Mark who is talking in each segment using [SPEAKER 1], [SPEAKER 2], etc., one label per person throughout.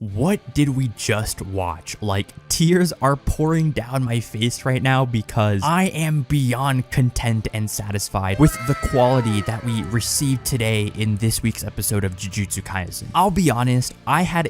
[SPEAKER 1] What did we just watch? Like, tears are pouring down my face right now because I am beyond content and satisfied with the quality that we received today in this week's episode of Jujutsu Kaisen. I'll be honest, I had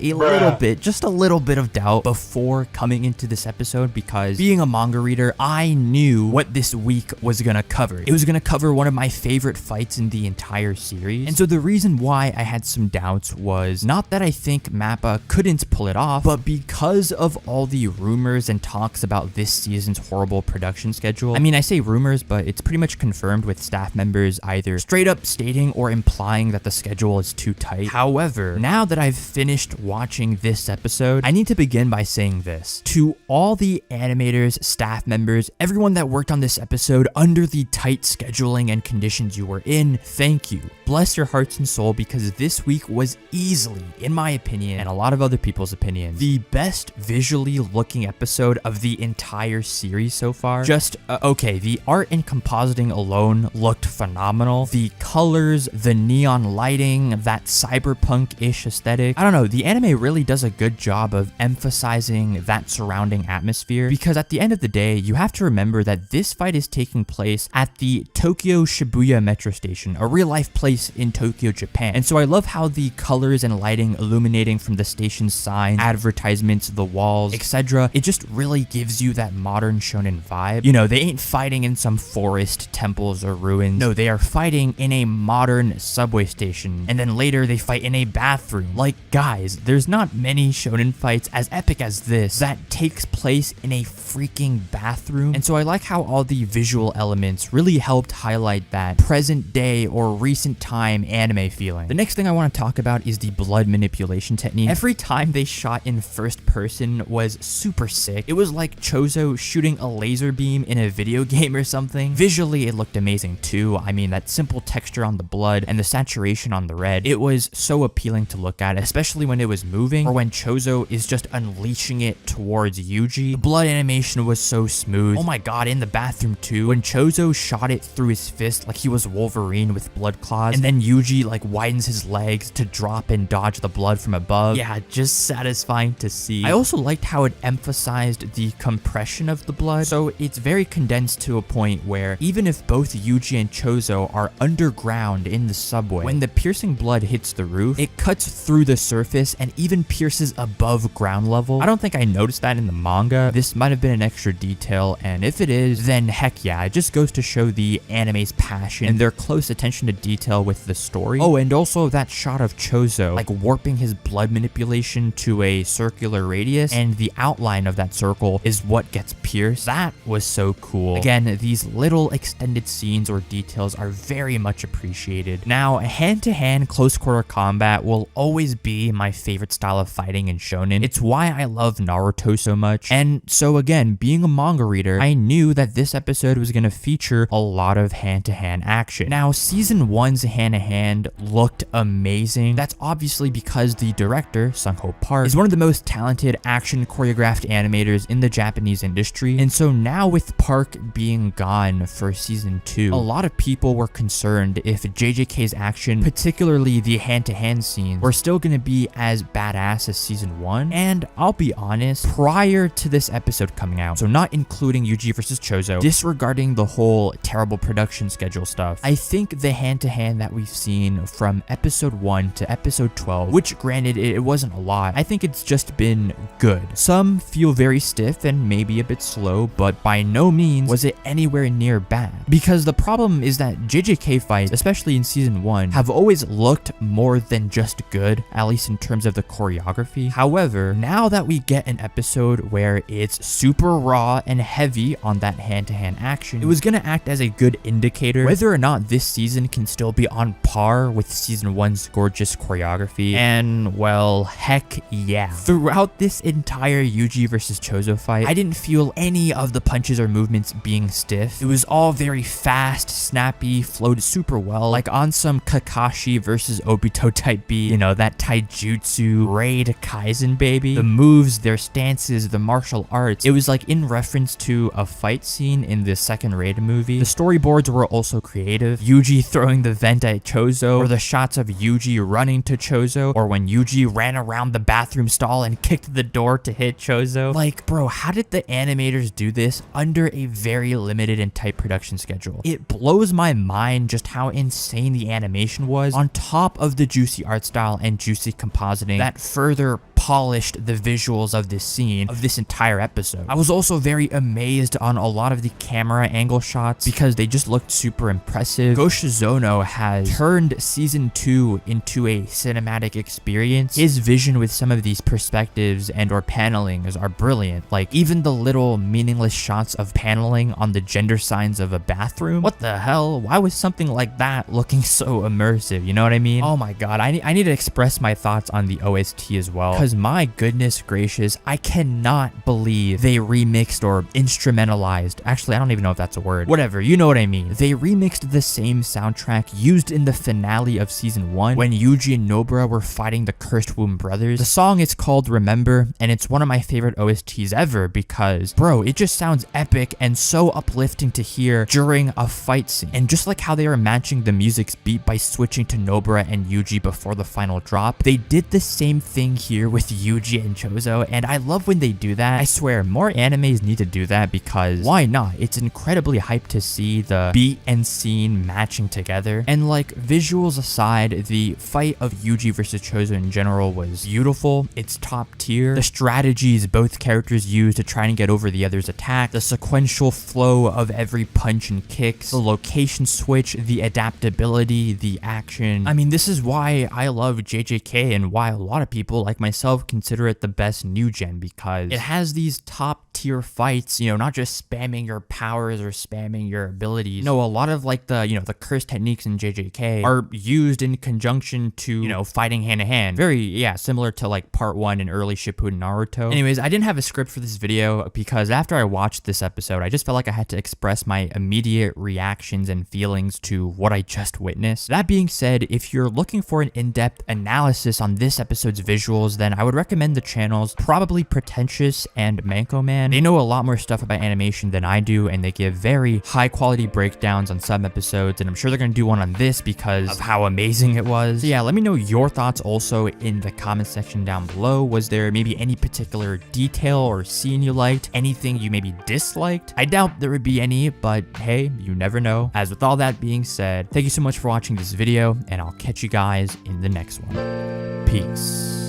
[SPEAKER 1] just a little bit of doubt before coming into this episode because being a manga reader, I knew what this week was gonna cover. It was gonna cover one of my favorite fights in the entire series. And so the reason why I had some doubts was not that I think Mappa couldn't pull it off, but because of all the rumors and talks about this season's horrible production schedule. I mean, I say rumors, but it's pretty much confirmed with staff members either straight up stating or implying that the schedule is too tight. However, now that I've finished watching this episode, I need to begin by saying this. To all the animators, staff members, everyone that worked on this episode under the tight scheduling and conditions you were in, thank you. Bless your hearts and soul, because this week was easily, in my opinion, and a lot of other people's opinions, the best visually looking episode of the entire series so far. Okay, the art and compositing alone looked phenomenal. The colors, the neon lighting, that cyberpunk-ish aesthetic. I don't know, the anime really does a good job of emphasizing that surrounding atmosphere, because at the end of the day, you have to remember that this fight is taking place at the Tokyo Shibuya metro station, a real-life place in Tokyo, Japan. And so I love how the colors and lighting illuminating from the station's signs, advertisements, the walls, etc. It just really gives you that modern shonen vibe. You know, they ain't fighting in some forest, temples, or ruins. No, they are fighting in a modern subway station. And then later they fight in a bathroom. Like, guys, there's not many shonen fights as epic as this that takes place in a freaking bathroom. And so I like how all the visual elements really helped highlight that present day or recent time anime feeling. The next thing I want to talk about is the blood manipulation technique. Every time they shot in first person was super sick. It was like Choso shooting a laser beam in a video game or something. Visually, it looked amazing too. I mean, that simple texture on the blood and the saturation on the red, it was so appealing to look at, especially when it was moving or when Choso is just unleashing it towards Yuji. The blood animation was so smooth. Oh my god, in the bathroom too, when Choso shot it through his fist like he was Wolverine with blood claws, and then Yuji like widens his legs to drop and dodge the blood from above. Yeah, just satisfying to see. I also liked how it emphasized the compression of the blood, so it's very condensed to a point where even if both Yuji and Choso are underground in the subway, when the piercing blood hits the roof, it cuts through the surface and even pierces above ground level. I don't think I noticed that in the manga. This might have been an extra detail, and if it is, then heck yeah, it just goes to show the anime's passion and their close attention to detail with the story. Oh, and also that shot of Choso like warping his blood manipulation to a circular radius, and the outline of that circle is what gets pierced. That was so cool. Again, these little extended scenes or details are very much appreciated. Now, hand-to-hand close quarter combat will always be my favorite style of fighting in shonen. It's why I love Naruto so much. And so again, being a manga reader, I knew that this episode was going to feature a lot of hand-to-hand action. Now, season 1's hand-to-hand looked amazing. That's obviously because the director, Sung-ho Park, is one of the most talented action choreographed animators in the Japanese industry. And so now with Park being gone for season 2, a lot of people were concerned if JJK's action, particularly the hand-to-hand scenes, were still going to be as badass as season 1. And I'll be honest, prior to this episode coming out, so not including Yuji versus Choso, disregarding the whole terrible production schedule stuff, I think the hand-to-hand that we've seen from episode 1 to episode 12, which granted it wasn't a lot, I think it's just been good. Some feel very stiff and maybe a bit slow, but by no means was it anywhere near bad. Because the problem is that JJK fights, especially in season 1, have always looked more than just good, at least in terms of the choreography. However, now that we get an episode where it's super raw and heavy on that hand-to-hand action, it was gonna act as a good indicator whether or not this season can still be on par with season 1's gorgeous choreography. And well, heck yeah. Throughout this entire Yuji versus Choso fight, I didn't feel any of the punches or movements being stiff. It was all very fast, snappy, flowed super well, like on some Kakashi versus Obito type beat, you know, that taijutsu raid Kaisen baby. The moves, their stances, the martial arts, it was like in reference to a fight scene in the second raid movie. The storyboards were also creative. Yuji throwing the vent at Choso, or the shots of Yuji running to Choso, or when Yuji ran around around the bathroom stall and kicked the door to hit Choso. Like, bro, how did the animators do this under a very limited and tight production schedule? It blows my mind just how insane the animation was, on top of the juicy art style and juicy compositing that further polished the visuals of this scene, of this entire episode. I was also very amazed on a lot of the camera angle shots because they just looked super impressive. Go Shizono has turned season 2 into a cinematic experience. His vision with some of these perspectives and or panelings are brilliant. Like, even the little meaningless shots of paneling on the gender signs of a bathroom. What the hell? Why was something like that looking so immersive? You know what I mean? Oh my god, I need to express my thoughts on the OST as well, because my goodness gracious, I cannot believe they remixed or instrumentalized. Actually, I don't even know if that's a word. Whatever, you know what I mean. They remixed the same soundtrack used in the finale of season 1 when Yuji and Nobara were fighting the Cursed Womb brothers. The song is called Remember, and it's one of my favorite OSTs ever because, bro, it just sounds epic and so uplifting to hear during a fight scene. And just like how they are matching the music's beat by switching to Nobara and Yuji before the final drop, they did the same thing here with Yuji and Choso, and I love when they do that. I swear, more animes need to do that because why not? It's incredibly hyped to see the beat and scene matching together. And like, visuals aside, the fight of Yuji versus Choso in general was beautiful. It's top tier. The strategies both characters use to try and get over the other's attack, the sequential flow of every punch and kicks, the location switch, the adaptability, the action. I mean, this is why I love JJK and why a lot of people like myself consider it the best new gen, because it has these top tier fights, you know, not just spamming your powers or spamming your abilities. No, a lot of like the, you know, the curse techniques in JJK are used in conjunction to, you know, fighting hand to hand. Very, yeah, similar to like part 1 in early Shippuden Naruto. Anyways, I didn't have a script for this video because after I watched this episode, I just felt like I had to express my immediate reactions and feelings to what I just witnessed. That being said, if you're looking for an in-depth analysis on this episode's visuals, then I would recommend the channels Probably Pretentious and Manko Man. They know a lot more stuff about animation than I do, and they give very high quality breakdowns on some episodes, and I'm sure they're gonna do one on this because of how amazing it was. So yeah, let me know your thoughts also in the comment section down below. Was there maybe any particular detail or scene you liked? Anything you maybe disliked? I doubt there would be any, but hey, you never know. As with all that being said, thank you so much for watching this video, and I'll catch you guys in the next one. Peace.